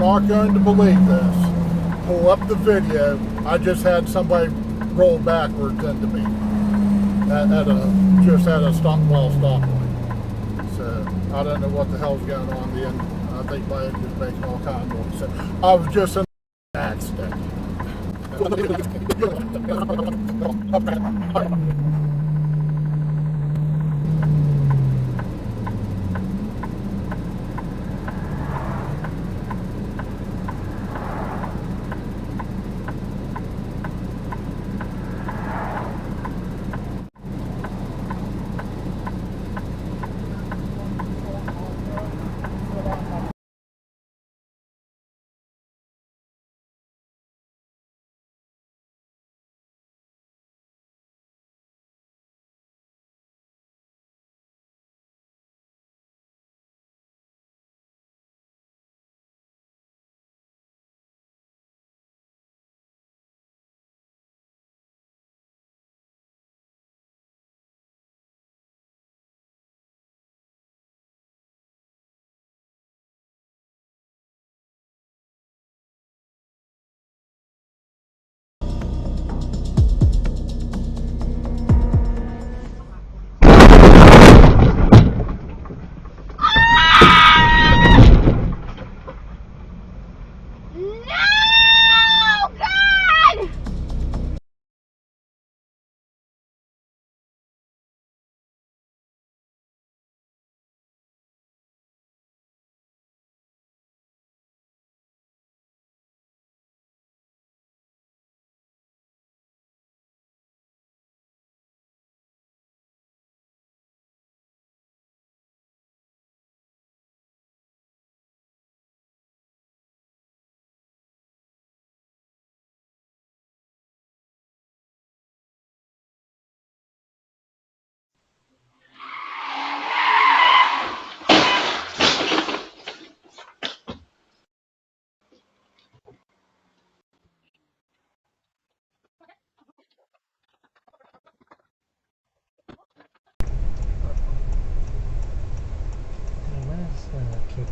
not going to believe this. Pull up the video. I just had somebody roll backwards into me just at a stoplight. So I don't know what the hell's going on then. I think my engine's making all kinds of noise. So I was just in an accident.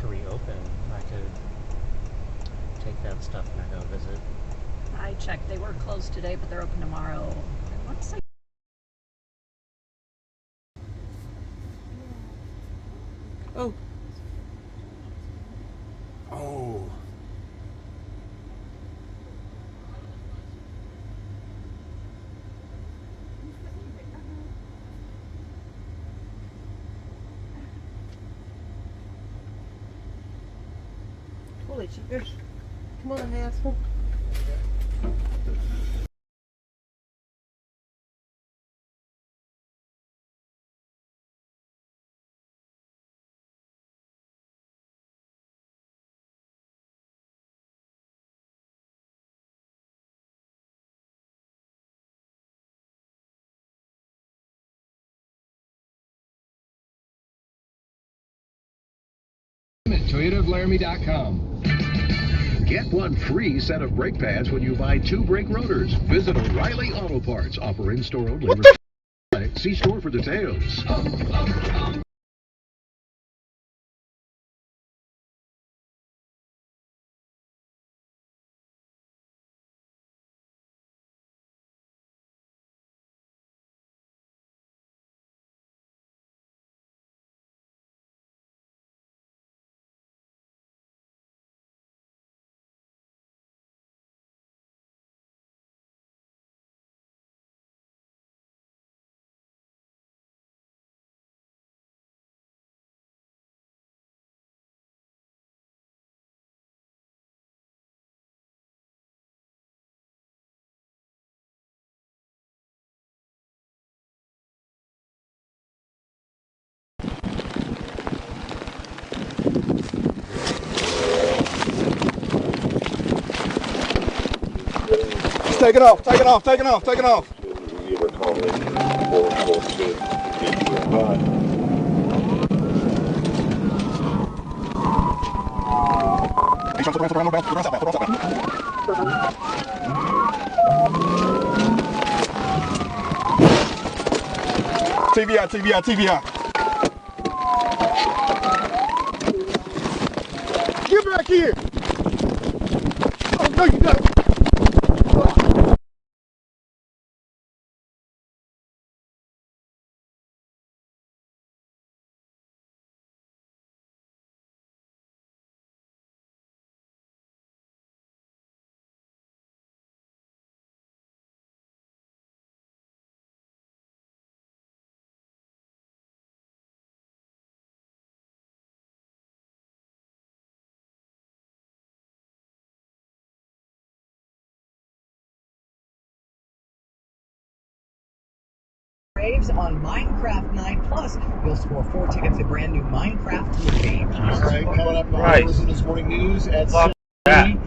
To reopen, I could take that stuff and I go visit. I checked. They were closed today, but they're open tomorrow. I want to say. Oh. Oh. Holy cheaters. Come on, asshole. Toyota of Laramie.com. Get one free set of brake pads when you buy 2 brake rotors. Visit O'Reilly Auto Parts. Offer in-store only. See store for details. Take it off, take it off, take it off, take it off. TBI, TBI, TBI. Get back here. you got. Braves on Minecraft Night. Plus, you'll score 4 tickets to brand new Minecraft game. All right, coming up on Right. this morning news at Fuck that.